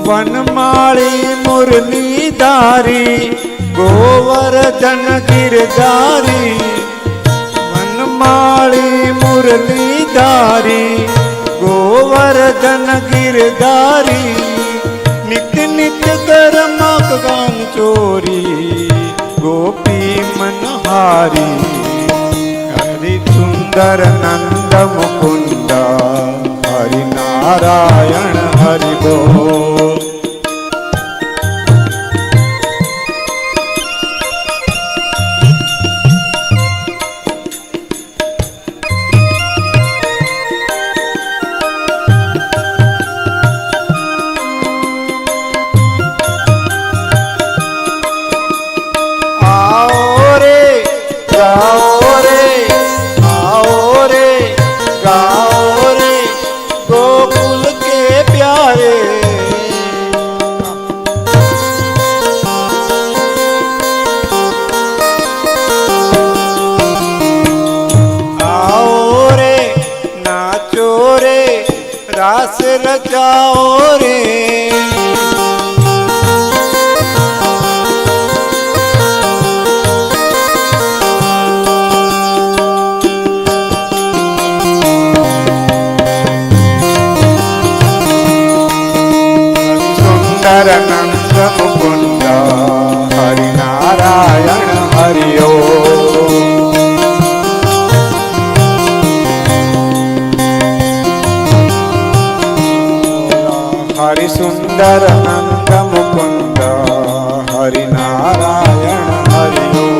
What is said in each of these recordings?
वनमाली मुरलीधारी गोवर्धन गिरधारी वनमाली मुरलीधारी गोवर्धन गिरधारी नित्य नित्य कर्मक गान चोरी गोपी मनहारी हरि सुंदर नंद मुकुंद हरि नारायण हरि बोल। रास रचाओ रे सुंदर नंद मुकुंद हरि नारायण हरि ओम। हरि सुंदर नंद मुकुंद हरि नारायण हरि ओम।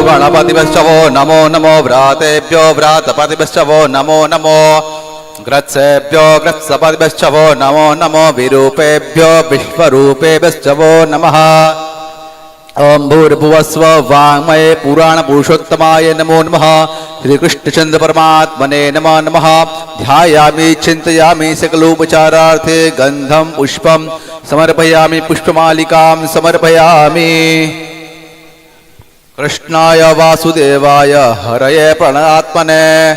गणपतिभ्यो नमो नमो व्रातेभ्यो व्रातपतिभ्यो नमो नमो ग्रत्सेभ्यो ग्रत्सपदिभ्यश्च वो नमो नमो विरूपेभ्यो विश्वरूपेभ्यश्च वो नमः। ओम भूर्भुवस्व वाङ्मये पुराणपुरुषोत्तमाय नमो नमः। श्रीकृष्णचन्द्र परमात्मने नमो नमः। ध्यायामि चिन्तयामि सकलोपचारार्थे गन्धं पुष्पं समर्पयामि पुष्पमालिकां समर्पयामि। कृष्णाय वासुदेवाय हरये प्रणतात्मने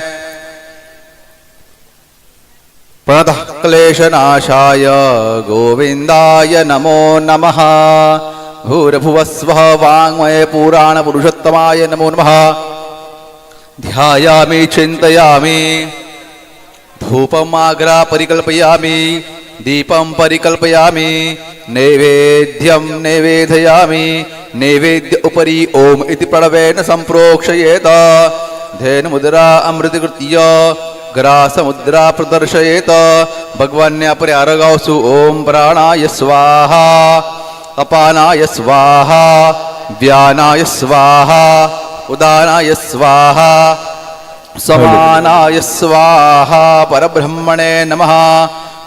प्रणतः क्लेशनाशाय गोविन्दाय नमो नमः। भूर्भुवस्वः वाङ्मये पुराणपुरुषोत्तमाय नमो नमः। ध्यायामि चिन्तयामि धूपम् आग्रा परिकल्पयामि दीपं परिकल्पयामि नैवेद्यं निवेदयामि नैवेद्य उपरि ओम इति प्रणवेन सम्प्रोक्षयेत। धेनुमुद्रा अमृतकृत्य ग्रासमुद्रा प्रदर्शयेत। भगवान्या पर्यारगावसु ओम प्राणाय स्वाहा अपानाय स्वाहा व्यानाय स्वाहा उदानाय स्वाहा समानाय स्वाहा परब्रह्मणे नमः।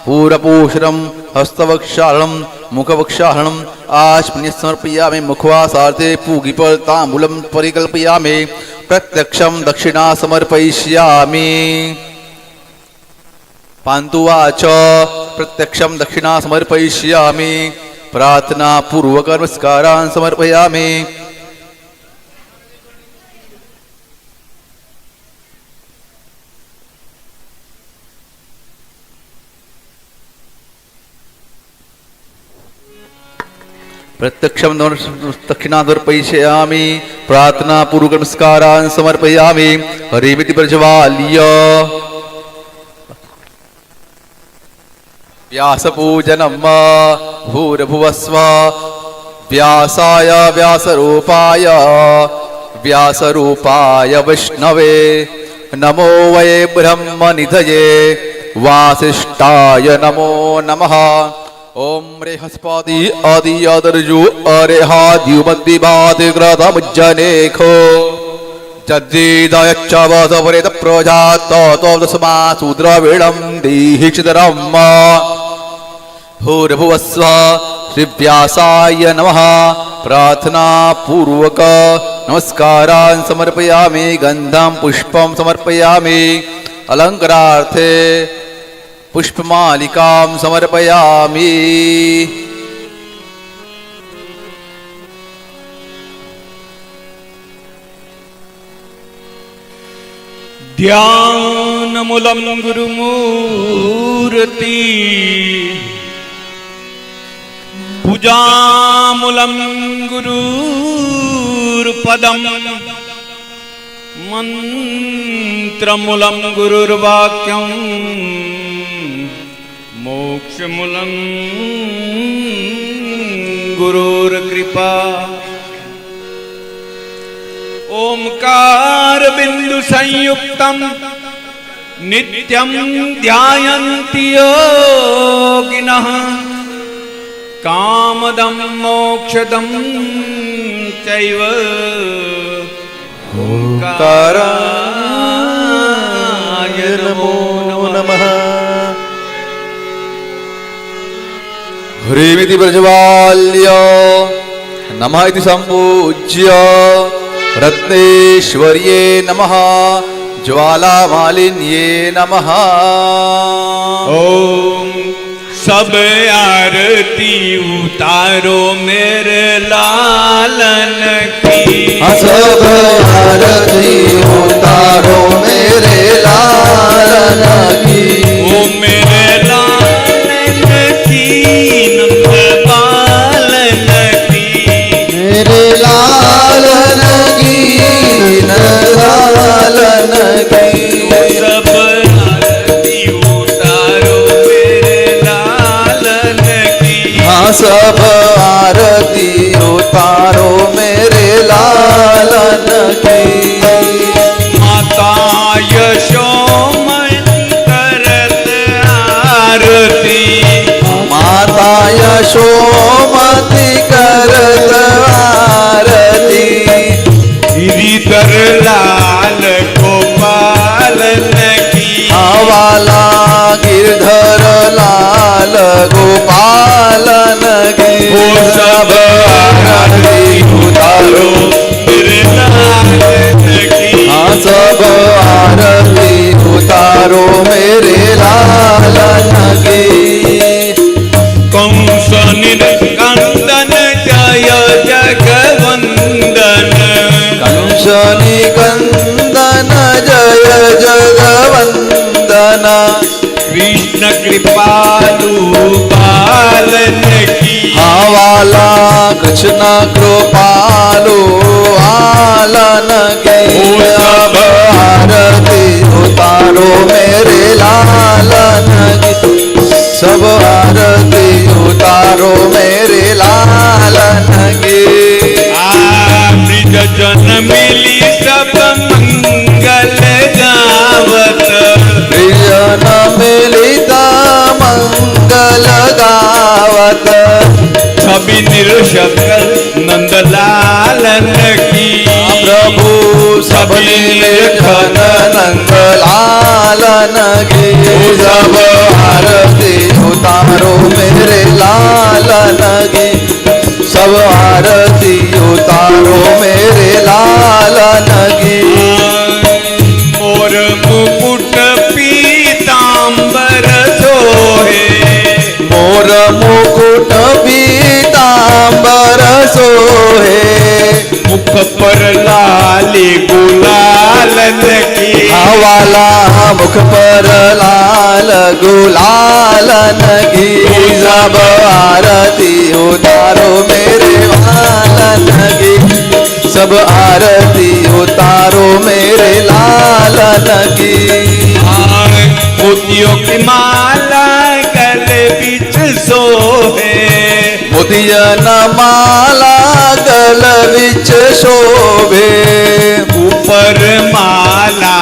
पूरपूषणं हस्तवक्षाहरणं मुखवक्षाहरणम् आचमनीयं समर्पयामि। मुखवासार्थे पूगीफलताम्बूलं परिकल्पयामि। प्रत्यक्षं दक्षिणा समर्पयिष्यामि। पान्तुवाच प्रत्यक्षं दक्षिणा समर्पयिष्यामि। प्रार्थना पूर्वक नमस्कारान् समर्पयामि। प्रत्यक्षं दक्षिणा समर्पयिष्यामि। प्रार्थना पूर्वक नमस्कारान् समर्पयामि। हरिमिति प्रज्वाल्य व्यासपूजनं भूर्भुवस्व व्यासाय व्यासरूपाय व्यासरूपाय विष्णवे नमो वै ब्रह्मनिधये वासिष्ठाय नमो नमः। ओम रेहस्पति आदि आदर्जु अरेहाद्युमद्विभातिग्रतमुज्जनेखो जद्दीदयच्च वसपरेत प्रोजातो दस्मा शूद्रवीणं दीहिचितरम्। भूर्भुवस्व श्रीव्यासाय नमः। प्रार्थना पूर्वक नमस्कारान् समर्पयामि। गन्धं पुष्पं समर्पयामि। अलङ्कारार्थे पुष्पमालिकां समर्पयामि। ध्यानमूलं गुरुमूर्ति पूजामूलं गुरुर्पदं मन्त्रमूलं गुरुर्वाक्यं मोक्षमूलं गुरुर्कृपा। ओंकार बिंदु संयुक्तं नित्यं ध्यायन्ति योगिनः कामदं मोक्षदं चैव ओंकाराय नमो नमः। ह्रीमिति प्रज्वाल्य नमः इति सम्पूज्य रत्नेश्वर्ये नमः ज्वालामालिन्ये नमः। ओम सब आरती उतारो मेरे लालन की। सब आरती उतारो मेरे लालन की। ओ मेरे लालन की नंद पालन की। मेरे लालन की लालन की। सब आरती उतारो मेरे लालन की। हाँ सब आरती उतारो मेरे लालन की। माता यशोमती करत आरती। माता यशोमती करत आरती। गिरिधर लाल गोपालन की। वाला ગોપાલન કી ઓ સબ આરતી ઉતારો मेरे लालन की हाँ सब आरती उतारो मेरे लालन की कंस निकंदन जय जगवंदन कंस निकंदन जय जगवंदन कृष्ण कृपालु पालन की हाँ वाला कृष्ण कृपालु आलन की सब आरती उतारो मेरे लालन की सब आरती उतारो मेरे लालन की ब्रिज जन मिली सब मंगल गावत प्रियन मिलिता मंगल गावत छवि निर्शकल नंदलालन की प्रभु सबने लेखन नंदलालन की सब आरती उतारो मेरे लालन की सब आरती उतारो मेरे लालन की मोर मुकुट पीतांबर सोहे मोर मुकुट पीतांबर सोहे मुख पर लाली गुलालन की हवाला मुख पर लाल गुलालन की सब आरती उतारो मेरे लालन की सब आरती उतारो मेरे लालन की मोतियों की माला गले बीच सोहे मोतियन माला गल विच शोभे ऊपर माला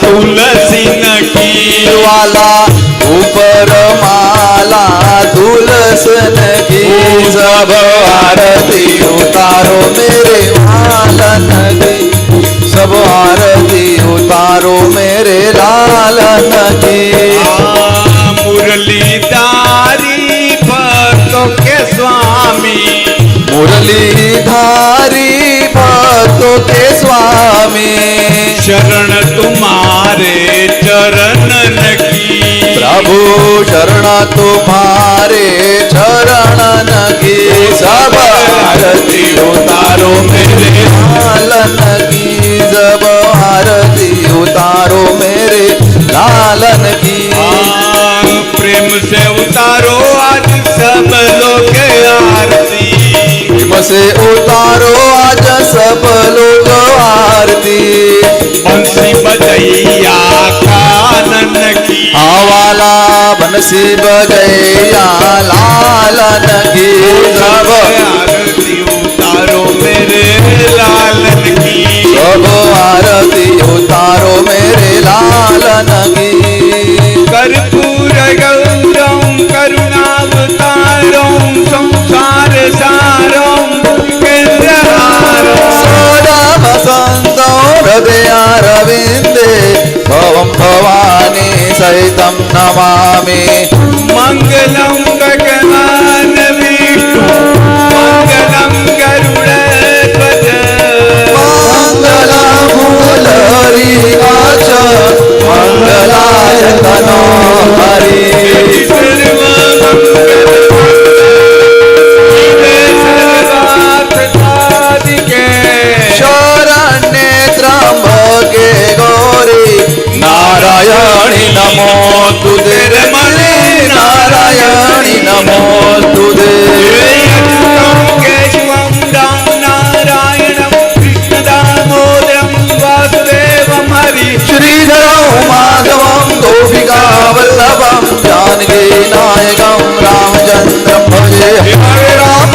तुलसी की वाला ऊपर माला तुलसन की सब आरती उतारो मेरे लालन की सब आरती उतारो मेरे लालन की मुरलीधारी भक्तों के स्वामी मुरलीधारी भक्तों के स्वामी शरण तुम्हारे चरणन की प्रभु शरण तुम्हारे चरणन की सब आरती उतारो मेरे लालन की सब आरती उतारो मेरे लालन की प्रेम से उतारो आज सब लोग आरती प्रेम से उतारो आज सब लोग आरती बंसी बजैया कानन की आवाला बंसी बजैया लालन की सब आरती उतारो मेरे लालन की सब आरती उतारो मेरे लालन की कर्पूर गौरम करुणावतारम संसार सारम केन्द्रहारम सदा वसन्तो हृदयारविन्दे भवं भवानी सहितं नमामि मंगलम गगनान विष्णु मंगलम गरुड़ध्वज मङ्गलमूलहरिवाच मङ्गलाय तनो हरि शरण्ये त्र्यम्बके गौरी नारायणि नमोस्तुते रमणे नारायणि नमोस्तुते केशवं राम नारायणं कृष्ण दामोदरं वासुदेवं हरि श्रीधरं माधवं गोपिका वल्लभं जानकी नायकं रामचन्द्रं भजे हरे राम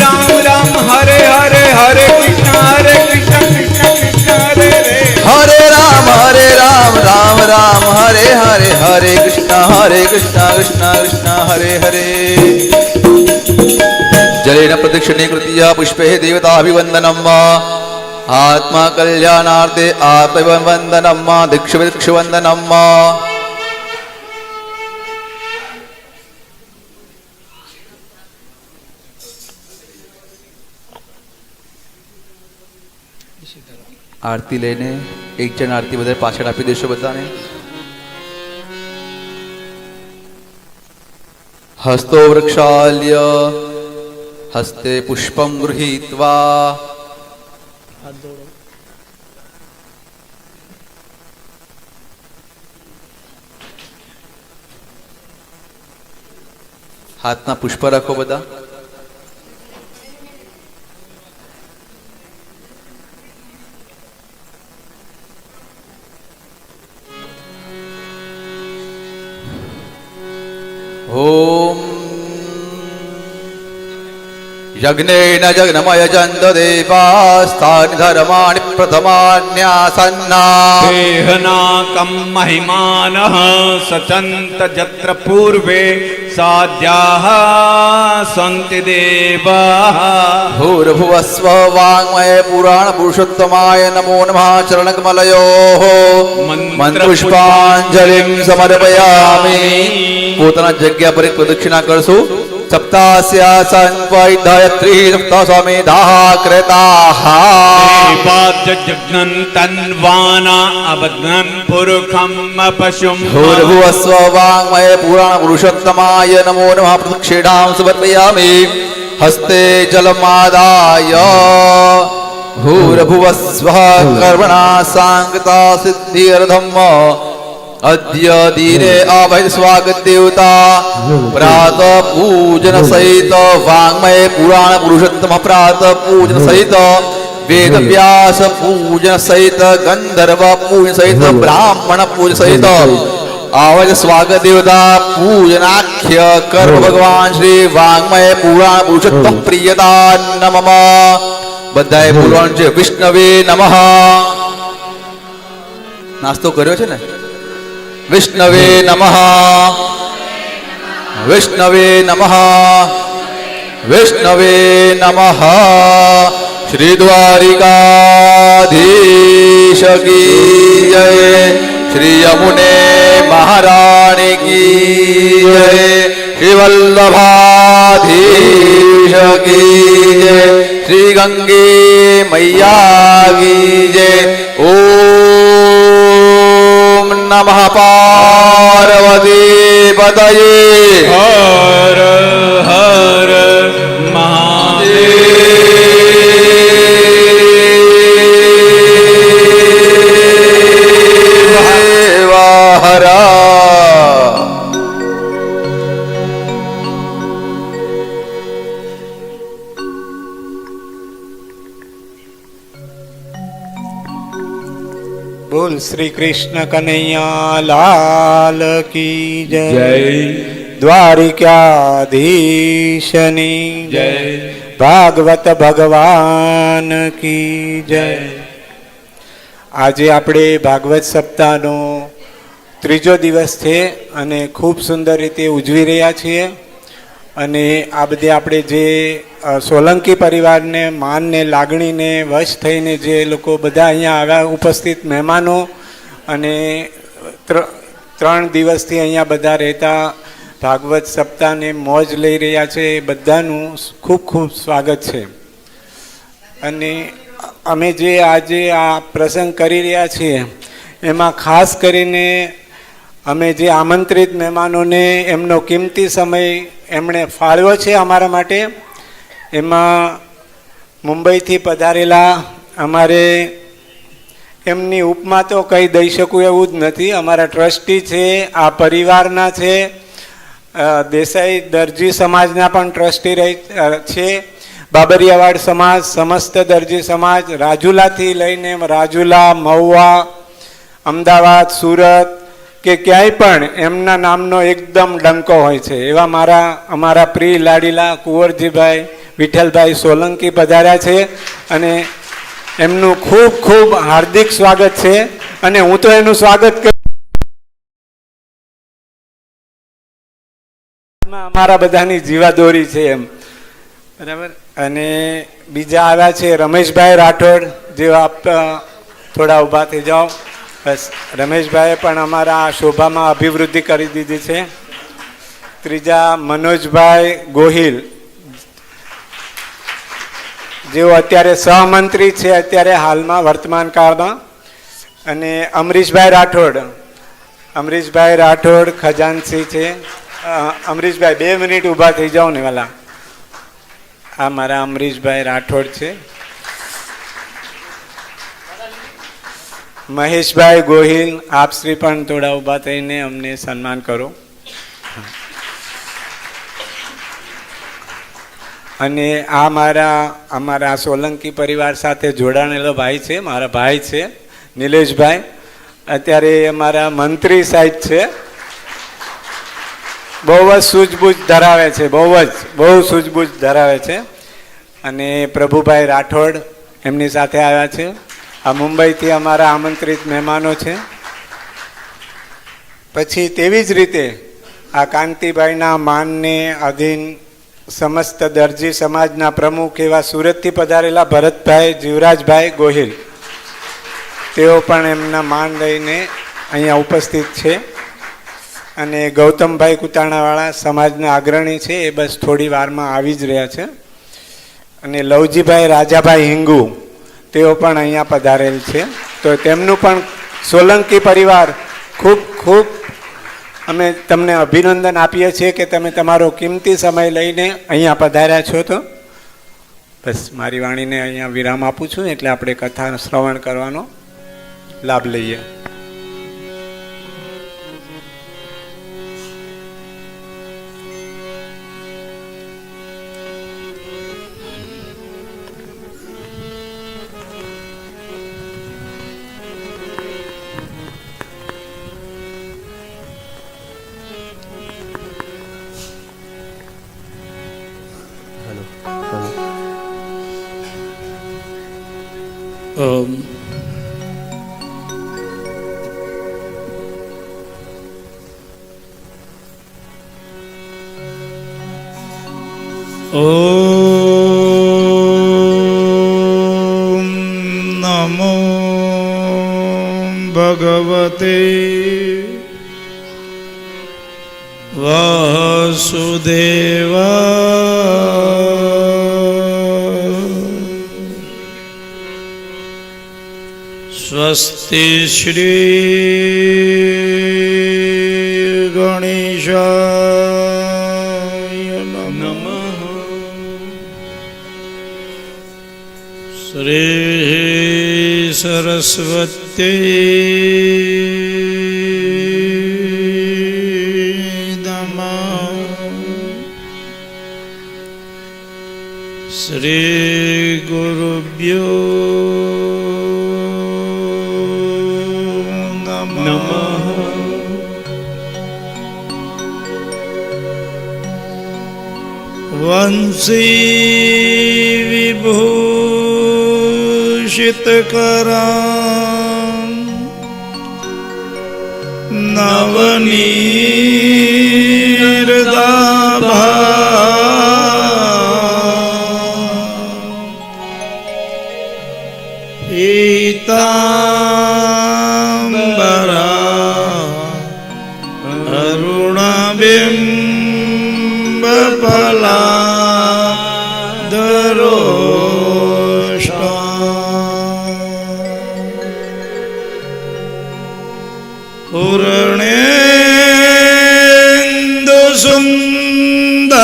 राम राम हरे हरे हरे कृष्ण कृष्ण कृष्ण हरे हरे राम राम हरे हरे हरे कृष्ण कृष्ण कृष्ण हरे हरे जलेन प्रदक्षिणीकृत्या पुष्पे देवताभिवन्दनम् आत्मा कल्याणार्थे आत्मवन्दनम् दीक्षवन्दनम् આરતી લઈને એક જણ આરતી બધા પાછળ આપી દેશો બધાને. હસ્તો વૃક્ષાલ્ય હસ્તે પુષ્પમ ગૃહીત્વા હાથના પુષ્પ રાખો બધા. ઓમ યજ્ઞેન જગ્નમય જંત દેવાસ્તાન ધર્માણિ પ્રથમાન્યાસન્ના દેહનાકમ મહિમાનઃ સચંત જત્ર પૂર્વે સાધ્યાઃ સંતિ દેવાઃ. ભૂર્ભુવસ્વ વાङ्मये પુરાણ પુરુષોત્તમાય નમો નમઃ. ચરણકમલયોઃ મંત્રપુષ્પાંજલિં સમર્પયામિ. પોતાના જગ્યા પર એક પ્રદક્ષિણા કરશું. સપ્તાસ્યાસન વૈધયત્રી સપ્તસ્વમેધાઃ ક્રેતાઃ. જજ્ઞન તન્વાના અબધ્નન પુરુષમ પશુમ. ભૂર્ભુવસ્વ વાङ्मये પુરાણ પુરુષોત્તમાય નમો નમઃ. પ્રદક્ષિણાં સમર્પયામિ. હસ્તે જલમાદાય ભૂર્ભુવસ્વ કર્મણા સાંગતા સિદ્ધિર્ધમ. અદ્ય દિને અવૈધ સ્વાગત દેવતા પ્રાત પૂજન સહિત વાङ्मये પુરાણ પુરુષોત્તમ પ્રાત પૂજન સહિત વેદ વ્યાસ પૂજન સહિત ગંધર્વ પૂજન સહિત બ્રાહ્મણ પૂજન સહિત અવૈધ સ્વાગત દેવતા પૂજનાખ્ય કર્મ ભગવાન શ્રી વાङ्मये પુરાણ પુરુષોત્તમ પ્રિયતા નમઃ. બધાએ બોલવાનું છે વિષ્ણવે નમઃ. નાસ્તો કર્યો છે ને? વિષ્ણવે નમઃ. વિષ્ણવે નમઃ. વિષ્ણવે નમઃ. શ્રી દ્વારિકાધીશ કી જય. શ્રી યમુને મહારાણી કી જય. શ્રી વલ્લભાધીશ કી જય. શ્રી ગંગે મૈયા કી જય. ઓમ નમઃ પાર્વતી પતયે. હર હર મહાદેવ. હર બોલ શ્રી કૃષ્ણ કનૈયા લાલ કી જય. દ્વારિકાધીશની જય. ભાગવત ભગવાન કી જય. આજે આપણે ભાગવત સપ્તાહનો ત્રીજો દિવસ છે અને ખૂબ સુંદર રીતે ઉજવી રહ્યા છીએ. અને આ બધે આપણે જે સોલંકી પરિવારને માનને લાગણીને વશ થઈને જે લોકો બધા અહીંયા આવ્યા ઉપસ્થિત મહેમાનો અને 3 દિવસથી અહીંયા બધા રહેતા ભાગવત સપ્તાહને મોજ લઈ રહ્યા છે એ બધાનું ખૂબ ખૂબ સ્વાગત છે. અને અમે જે આજે આ પ્રસંગ કરી રહ્યા છીએ એમાં ખાસ કરીને અમે જે આમંત્રિત મહેમાનોને એમનો કિંમતી સમય એમણે ફાળવ્યો છે અમારા માટે. એમાં મુંબઈથી પધારેલા અમારે એમની ઉપમા તો કંઈ દઈ શકું એવું જ નથી. અમારા ટ્રસ્ટી છે, આ પરિવારના છે, દેસાઈ દરજી સમાજના પણ ટ્રસ્ટી છે, બાબરિયાવાડ સમાજ, સમસ્ત દરજી સમાજ, રાજુલાથી લઈને રાજુલા, મહુવા, અમદાવાદ, સુરત કે ક્યાંય પણ એમના નામનો એકદમ ડંકો હોય છે એવા અમારા પ્રિય લાડીલા કુંવરજીભાઈ વિઠ્ઠલભાઈ સોલંકી પધાર્યા છે. અને એમનું ખૂબ ખૂબ હાર્દિક સ્વાગત છે. અને હું તો એનું સ્વાગત કરું, અમારા બધાની જીવાદોરી છે એમ, બરાબર. અને બીજા આવ્યા છે રમેશભાઈ રાઠોડ, જે આપ થોડા ઊભા થઈ જાઓ. બસ, રમેશભાઈએ પણ અમારા શોભામાં અભિવૃદ્ધિ કરી દીધી છે. ત્રીજા મનોજભાઈ ગોહિલ, જેઓ અત્યારે સહમંત્રી છે અત્યારે હાલમાં વર્તમાન કાળમાં, અને અમરીશભાઈ રાઠોડ ખજાનસી છે. અમરીશભાઈ 2 મિનિટ ઊભા થઈ જાઓ ને વાલા. આ મારા અમરીશભાઈ રાઠોડ છે. મહેશભાઈ ગોહિલ, આપ શ્રી પણ થોડા ઊભા થઈને અમને સન્માન કરો. અને આ અમારા સોલંકી પરિવાર સાથે જોડાણેલો ભાઈ છે, મારા ભાઈ છે નિલેશભાઈ, અત્યારે અમારા મંત્રી સાહેબ છે. બહુ જ સૂઝબૂઝ ધરાવે છે, બહુ સૂઝબૂઝ ધરાવે છે. અને પ્રભુભાઈ રાઠોડ એમની સાથે આવ્યા છે. આ મુંબઈથી અમારા આમંત્રિત મહેમાનો છે. પછી તેવી જ રીતે આ કાંતિભાઈના માનને આધીન સમસ્ત દરજી સમાજના પ્રમુખ એવા સુરતથી પધારેલા ભરતભાઈ જીવરાજભાઈ ગોહિલ, તેઓ પણ એમના માન લઈને અહીંયા ઉપસ્થિત છે. અને ગૌતમભાઈ કુતાણાવાળા સમાજના અગ્રણી છે, એ બસ થોડી વારમાં આવી જ રહ્યા છે. અને લવજીભાઈ રાજાભાઈ હિંગુ, તેઓ પણ અહીંયા પધારેલ છે. તો તેમનું પણ સોલંકી પરિવાર ખૂબ ખૂબ અમે તમને અભિનંદન આપીએ છીએ કે તમે તમારો કિંમતી સમય લઈને અહીંયા પધાર્યા છો. તો બસ મારી વાણીને અહીંયા વિરામ આપું છું, એટલે આપણે કથા શ્રવણ કરવાનો લાભ લઈએ. ઓમ નમો ભગવતે વાસુદેવાય. સ્વસ્તિ શ્રી ગણેશાય નમઃ. શ્રી સરસ્વતી નમઃ. શ્રી ગુરુભ્યો નમઃ. વંશી વિભૂષિતકરાં નવનીરદાભા પીતાંબરા અરુણાબિંબફલાદરોષ્ટા પૂર્ણેન્દુ સુંદરમુખાન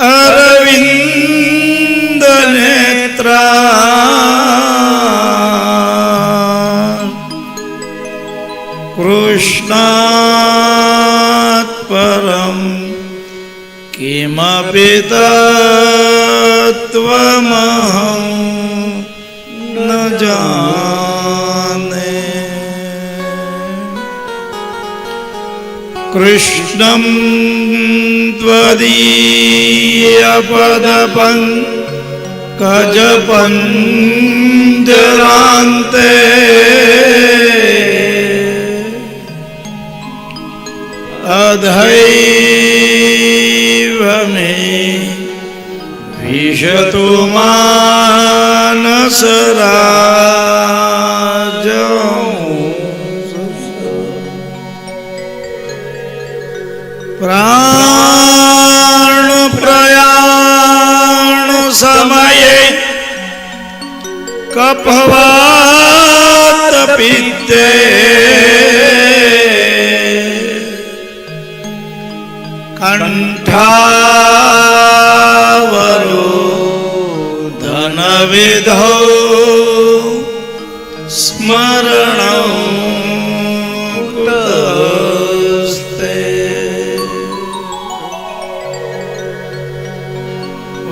અરવિંદ નેત્રા કૃષ્ણાત પરમ કિમપિ તત્વમહં ન જાને. કૃષ્ણં ત્વદીયપદપંકજપંજરાન્તે અધૈવ મે વિશતુ માનસરાજૌ. પ્રાણ પ્રયાણ કફવાત પિત્તે કંઠાવરોધન વિધો સ્મરણ કુતસ્તે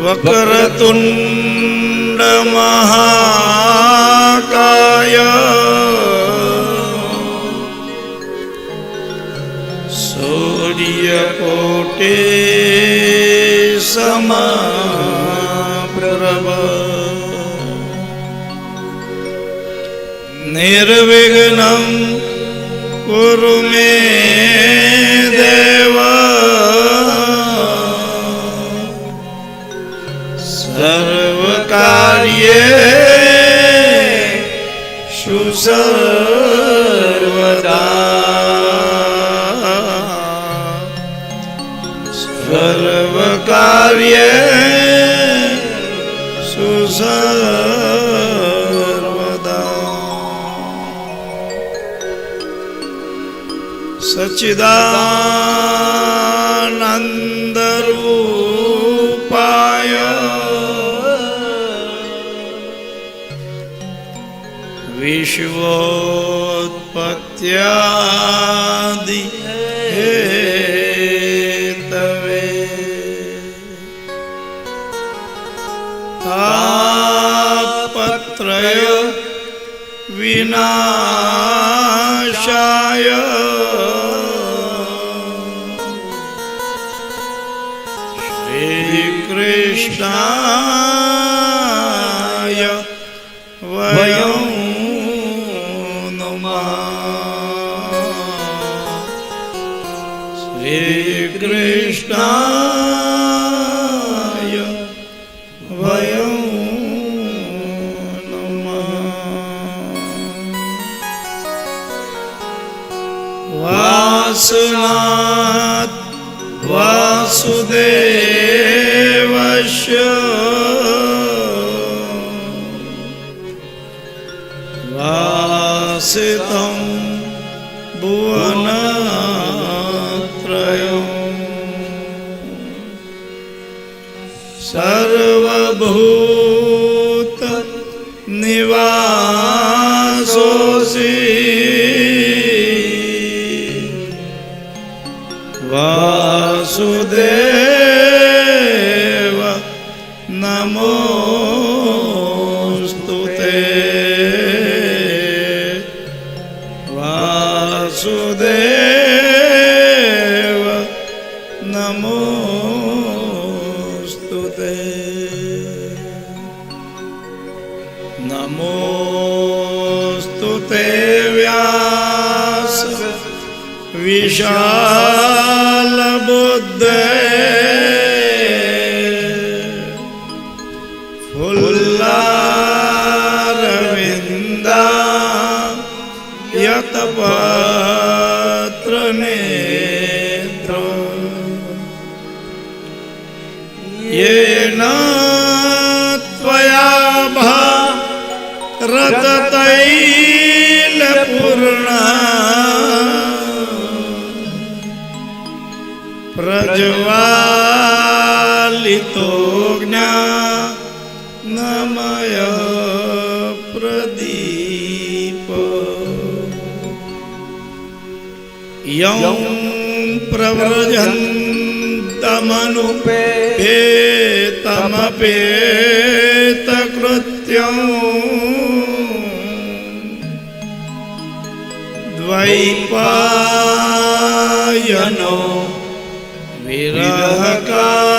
વક્રતુંડ મહાકાય સૂર્યકોટે સમપ્રભ નિર્વિઘ્नं કુરુ મે દેવ સર્વકાર્યેષુ સર્વદા સર્વકાર્યેષુ સર્વદા સચ્ચિદાનંદ રૂપાય વિશ્વોત્પત્યાદિ હેતવે તાપત્રય વિનાશાય શ્રી કૃષ્ણાય વયં શ્રી કૃષ્ણાય વયં વાસનાત વાસુદેવસ્ય વાસિતં ભુવનત્રયં સર્વભૂત નિવાસોસી વાસુદેવ નમોસ્તુતે વાસુદેવ નમોસ્તુતે નમોસ્તુતે વ્યાસ વિશાલ બુદ્ધે ફુલ્લારવિંદા યતપત્ર નેત્ર યેન ત્વયા ભારતતૈલપૂર્ણા પ્રજ્વાલિતો જ્ઞાનમય પ્રદીપ યં પ્રવ્રજन्तमनुपेतमपेतकृत्यं द्वैपायनो विरहका